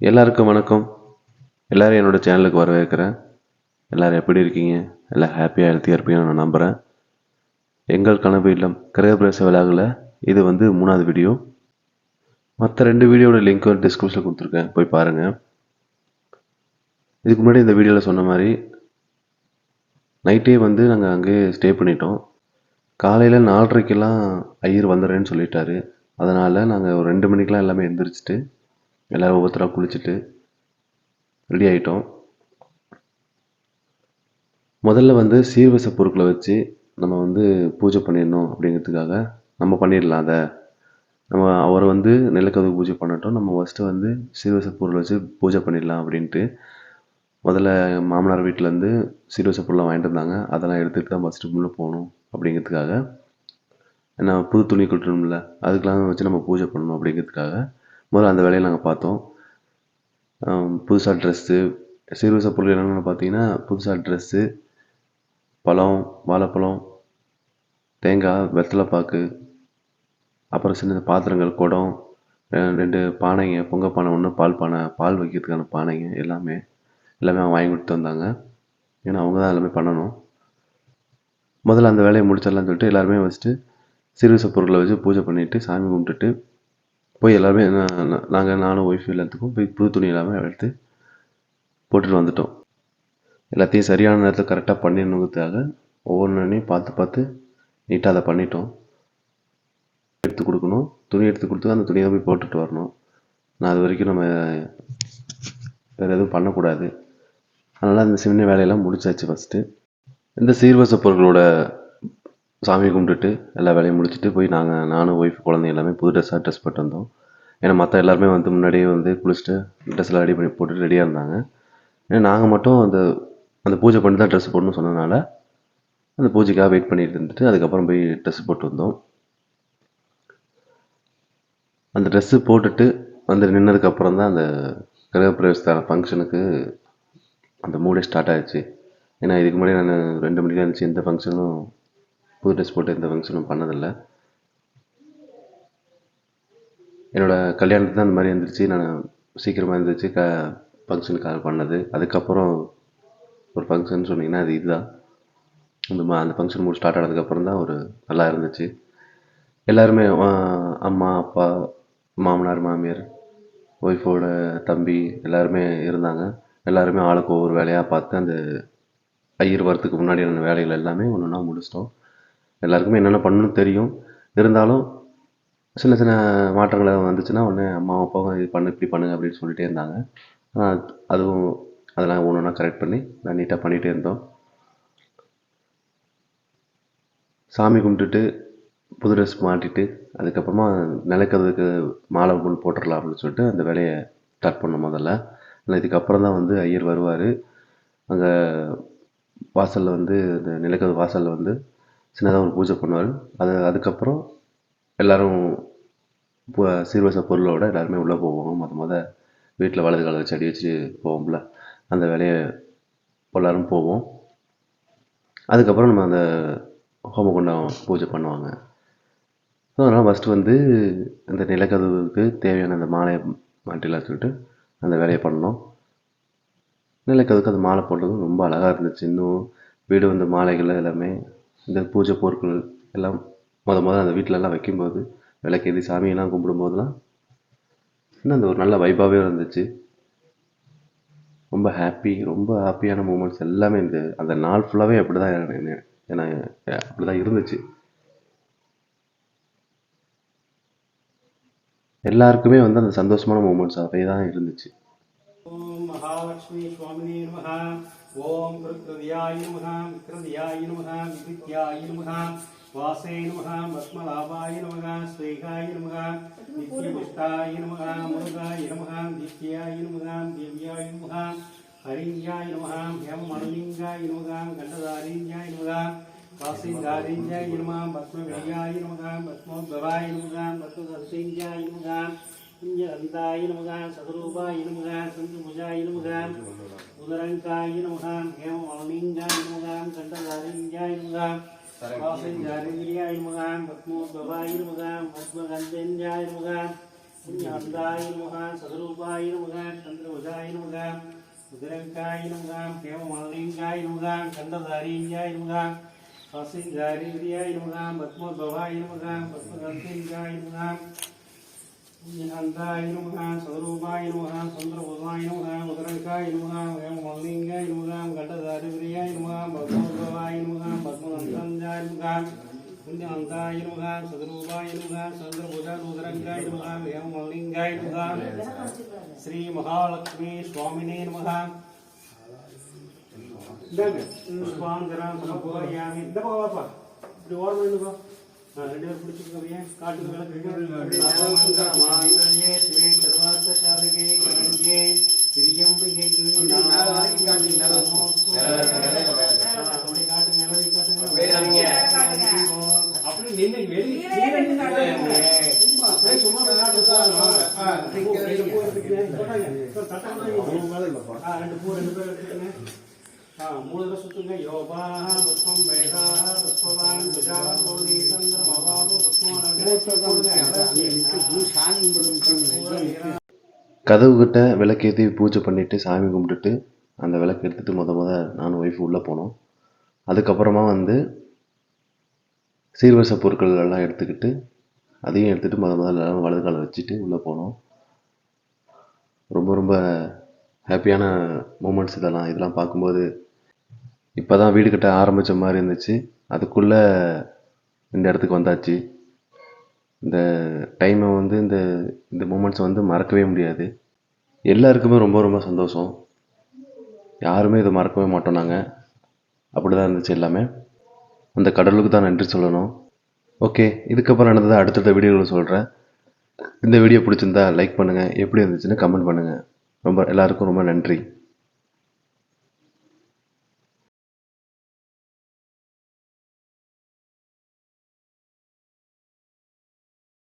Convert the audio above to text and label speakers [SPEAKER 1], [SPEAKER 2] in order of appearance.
[SPEAKER 1] எல்லாருக்கும் வணக்கம். எல்லாரும் என்னோட சேனலுக்கு வரவேற்கிறேன். எல்லாரும் எப்படி இருக்கீங்க? எல்லாம் ஹாப்பியாக ஹெல்த்தியாக இருப்பீங்கன்னு நான் நம்புகிறேன். எங்கள் கனவு இல்லம் கிரகப்பிரவேச விழாவில் இது வந்து 3வது வீடியோ. மற்ற 2 வீடியோட லிங்க் வந்து டிஸ்கிரிப்ஷனில் கொடுத்துருக்கேன், போய் பாருங்கள். இதுக்கு முன்னாடி இந்த வீடியோவில் சொன்ன மாதிரி நைட்டே வந்து நாங்கள் அங்கேயே ஸ்டே பண்ணிட்டோம். காலையில் 4:30க்கெல்லாம் ஐயர் வந்துடுறேன்னு சொல்லிட்டாரு. அதனால் நாங்கள் ஒரு 2 மணிக்கெலாம் எல்லாமே எழுந்திரிச்சிட்டு எல்லோரும் ஒவ்வொருத்தராக குளிச்சுட்டு ரெடி ஆகிட்டோம். முதல்ல வந்து சீர்வரிசை பொருட்களை வச்சு நம்ம வந்து பூஜை பண்ணிடணும் அப்படிங்கிறதுக்காக நம்ம பண்ணிடலாம் அதை. நம்ம அவர் வந்து நிலக்கதவு பூஜை பண்ணட்டும், நம்ம ஃபஸ்ட்டு வந்து சீர்வரிசை பொருளை வச்சு பூஜை பண்ணிடலாம் அப்படின்ட்டு முதல்ல மாமனார் வீட்டிலேருந்து சீர்வரிசை பொருளை வாங்கிட்டு வந்தாங்க. அதெல்லாம் எடுத்துகிட்டு தான் ஃபஸ்ட்டு உள்ளே போகணும் அப்படிங்கிறதுக்காக. ஏன்னா புது துணி கொடுத்துரும்ல, அதுக்கெலாம் வச்சு நம்ம பூஜை பண்ணணும் அப்படிங்கிறதுக்காக முதல்ல அந்த வேலையை நாங்கள் பார்த்தோம். புதுசாக ட்ரெஸ்ஸு, சீர்வரிசை பொருள் என்னென்னு பார்த்தீங்கன்னா புதுசாக ட்ரெஸ்ஸு, பழம், வாழைப்பழம், தேங்காய், வெத்தலைப்பாக்கு, அப்புறம் சின்ன பாத்திரங்கள், குடம், 2 பானைங்க, பொங்கல் பானை ஒன்று, பால் பானை, பால் வைக்கிறதுக்கான பானைங்க, எல்லாமே அவங்க வாங்கி கொடுத்து வந்தாங்க. ஏன்னா அவங்க தான் எல்லாமே பண்ணணும். முதல்ல அந்த வேலையை முடிச்சிடலான்னு சொல்லிட்டு எல்லாருமே வச்சுட்டு சீர்வரிசை பொருட்களை வச்சு பூஜை பண்ணிவிட்டு சாமி கும்பிட்டுட்டு போய் எல்லாருமே நானும் ஒய்ஃப் எல்லாத்துக்கும் போய் புது துணி எல்லாமே எடுத்து போட்டுட்டு வந்துட்டோம். எல்லாத்தையும் சரியான நேரத்தில் கரெக்டாக பண்ணிடணுங்கிறதுக்காக ஒவ்வொன்றையும் பார்த்து நீட்டாக அதை பண்ணிட்டோம். எடுத்து கொடுக்கணும், துணி எடுத்து கொடுத்து அந்த துணியை போய் போட்டுட்டு வரணும். நான் அது வரைக்கும் நம்ம வேறு எதுவும் பண்ணக்கூடாது. அதனால் அந்த சின்ன வேலையெல்லாம் முடிச்சாச்சு. ஃபஸ்ட்டு இந்த சீர்வரிசை பொருட்களோட சாமி கும்பிட்டுட்டு எல்லா வேலையும் முடிச்சுட்டு போய் நானும் ஒய்ஃப் குழந்தைங்க எல்லாமே புது ட்ரெஸ் போட்டு வந்தோம். ஏன்னா மற்ற எல்லாருமே வந்து முன்னாடியே வந்து குளிச்சுட்டு ட்ரெஸ்லாம் ரெடி பண்ணி போட்டுட்டு ரெடியாக இருந்தாங்க. ஏன்னா நாங்கள் மட்டும் அந்த பூஜை பண்ணி தான் ட்ரெஸ் போடணும்னு சொன்னதுனால அந்த பூஜைக்காக வெயிட் பண்ணிட்டு இருந்துட்டு அதுக்கப்புறம் போய் ட்ரெஸ் போட்டு வந்தோம். அந்த ட்ரெஸ்ஸு போட்டுட்டு வந்து நின்னதுக்கப்புறம் தான் அந்த கிரகப்பிரவேசத்தான ஃபங்க்ஷனுக்கு அந்த மூடே ஸ்டார்ட் ஆகிடுச்சு. ஏன்னா இதுக்கு முன்னாடி நான் 2 மணிக்கு இருந்துச்சு, எந்த ஃபங்க்ஷனும் புது ட்ரெஸ் போட்டு எந்த ஃபங்க்ஷனும் பண்ணதில்லை. என்னோடய கல்யாணத்துக்கு தான் அந்த மாதிரி இருந்துச்சு. நான் சீக்கிரமாக இருந்துச்சு ஃபங்க்ஷனுக்காக பண்ணது. அதுக்கப்புறம் ஒரு ஃபங்க்ஷன் சொன்னிங்கன்னா அது இதுதான். அந்த ஃபங்க்ஷன் மூடு ஸ்டார்ட் ஆனதுக்கப்புறம் தான் ஒரு நல்லா இருந்துச்சு. எல்லாருமே அம்மா, அப்பா, மாமனார், மாமியார், ஒய்ஃபோட தம்பி எல்லாருமே இருந்தாங்க. எல்லாருமே ஆளுக்கு ஒவ்வொரு வேலையாக பார்த்து அந்த ஐயர் வரத்துக்கு முன்னாடியான வேலைகள் எல்லாமே ஒன்று ஒன்றா முடிச்சிட்டோம். எல்லாருக்குமே என்னென்ன பண்ணணும்னு தெரியும். இருந்தாலும் சின்ன சின்ன மாற்றங்கள் வந்துச்சுன்னா உடனே அம்மா அப்பாவும் இது பண்ணு இப்படி பண்ணுங்க அப்படின்னு சொல்லிகிட்டே இருந்தாங்க. அதுவும் அதெல்லாம் ஒன்று ஒன்றா கரெக்ட் பண்ணி நான் நீட்டாக பண்ணிகிட்டே இருந்தோம். சாமி கும்பிட்டுட்டு புது ட்ரெஸ் மாட்டிட்டு அதுக்கப்புறமா நிலக்கதவுக்கு மாலை ஒன்று போட்டுடலாம் அப்படின்னு சொல்லிட்டு அந்த வேலையை ஸ்டார்ட் பண்ணோம் முதல்ல. ஆனால் இதுக்கப்புறம் தான் வந்து ஐயர் வருவார். அங்கே வாசலில் வந்து இந்த நிலக்கதவு வாசலில் வந்து சின்னதாக ஒரு பூஜை பண்ணுவார். அதுக்கப்புறம் எல்லோரும் சீர்வரிசை பொருளோடு எல்லாருமே உள்ளே போவோம். வீட்டில் வலது காலை வச்சு அடி வச்சு போவோம்ல, அந்த வேலையை எல்லோரும் போவோம். அதுக்கப்புறம் நம்ம அந்த ஹோமகுண்டம் பூஜை பண்ணுவாங்க. ஸோ அதனால் ஃபஸ்ட்டு வந்து இந்த நிலக்கதவுக்கு தேவையான அந்த மாலையை மாட்டிடலாம் சொல்லிட்டு அந்த வேலையை பண்ணோம். நிலக்கதவுக்கு அந்த மாலை போட்டதும் ரொம்ப அழகாக இருந்துச்சு. இன்னும் வீடு வந்து மாலைகள் எல்லாமே இந்த பூஜை பொருட்கள் எல்லாம் அந்த வீட்டிலலாம் வைக்கும்போது விளக்கேற்றி சாமியெல்லாம் கும்பிடும்போதெல்லாம் இன்னும் அந்த ஒரு நல்ல வைபாகவே இருந்துச்சு. ரொம்ப ஹாப்பியான மூமெண்ட்ஸ் எல்லாமே அந்த நாள் ஃபுல்லாகவே அப்படி தான் ஏன்னா அப்படி தான் இருந்துச்சு. எல்லாருக்குமே வந்து அந்த சந்தோஷமான மூமெண்ட்ஸாகவே தான் இருந்துச்சு.
[SPEAKER 2] ஓம் மகாலட்சுமி சுவாமினே நமஹ. ஓம் ருத்ரதியாய நமஹ. விக்ரதியாய நமஹ. வித்யாய நமஹ. வாசே நமஹ. பத்மநாபாய நமஹ. ஸ்ரீகாய நமஹ. நித்யபுஷ்டாய நமஹ. முருகாய நமஹ. தித்யாய நமஹ. தேவ்யாய நமஹ. ஹரிஞ்சாய நமஹ. ஹேமமணிலிங்காய நமஹ. கண்டதாரிஞ்சாய நமஹ. வாசிதாரிஞ்சாய நமஹ. பத்மவேயாய நமஹ. பத்மோத்பவாய நமஹ. பத்மதர்சிஞ்சாய நமஹ. குஞ்சரந்தாய நமக. சதுரூபாய நமக. சந்துமுஜாய நமக. உதரங்காய நமக. ஹேமமணிலிங்காய நமக. கண்டதாரிஞ்சாய நமக. வாசஞ்சாரிஞ்சாய நமக. பத்மோத்பவாய நமக. பத்மகந்தஞ்சாய நமக. पुण्यवन्दाय नमः सदरूपाय नमः चन्द्रवजाय नमः उदरङ्काय नमः हेममालिङ्गाय नमः गन्धधारीङ्गाय नमः वासिङ्गारीर्याय नमः पद्मोद्भवाय नमः पद्मगन्धिङ्गाय नमः पुण्यवन्दाय नमः सदरूपाय नमः चन्द्रवजाय नमः उदरङ्काय नमः हेममालिङ्गाय नमः गन्धधारीर्याय नमः पद्मोद्भवाय नमः पद्मगन्धाय नमः पुण्यवन्ताय नमः सदरूपाय नमः चन्द्रभुजानुदरङ्गाय नमः हेममालिङ्गाय नमः श्री महालक्ष्मी स्वामिने नमः पुष्पाञ्जलिं समर्पयामि दबावा இப்படி ஓரம் நின்னுக்கோ ரெண்டு பேர் பிடிச்சிக்கோங்க காட்டுக்கு மாங்கல்யே சிவே சர்வார்த்த சாதகே கரண்யே திரியம்பிகை காட்டுங்க நிலவை காட்டுங்க அப்படி நின்று வெளியே சும்மா ரெண்டு பூ ரெண்டு பேர் எடுத்துக்கங்க மூணு தடவை சுத்துங்க யோபாஹ புஷ்பம் வேதாஹ புஷ்பவான் புஜாவன் போதி சந்திரமவாபு புஷ்பவான்
[SPEAKER 1] கதவு கிட்ட விளக்கேற்றி பூஜை பண்ணிவிட்டு சாமி கும்பிட்டுட்டு அந்த விளக்கு எடுத்துகிட்டு முத நானும் ஒய்ஃப் உள்ளே போனோம். அதுக்கப்புறமா வந்து சீர்வரிசை பொருட்கள் எல்லாம் எடுத்துக்கிட்டு அதையும் எடுத்துகிட்டு முதல்ல வலது காலை வச்சுட்டு உள்ளே போனோம். ரொம்ப ரொம்ப ஹாப்பியான மூமெண்ட்ஸ் இதெல்லாம் பார்க்கும்போது இப்போ தான் வீடு கட்ட ஆரம்பித்த மாதிரி இருந்துச்சு. அதுக்குள்ளே இந்த இடத்துக்கு வந்தாச்சு. இந்த டைமை வந்து இந்த மூமெண்ட்ஸை வந்து மறக்கவே முடியாது. எல்லாருக்குமே ரொம்ப ரொம்ப சந்தோஷம். யாருமே இதை மறக்கவே மாட்டோம் நாங்கள். அப்படி தான் இருந்துச்சு எல்லாமே. அந்த கடவுளுக்கு தான் நன்றி சொல்லணும். ஓகே, இதுக்கப்புறம் நடந்ததை அடுத்தடுத்த வீடியோவில் சொல்கிறேன். இந்த வீடியோ பிடிச்சிருந்தா லைக் பண்ணுங்கள், எப்படி இருந்துச்சுன்னு கமெண்ட் பண்ணுங்கள். எல்லாருக்கும் ரொம்ப நன்றி.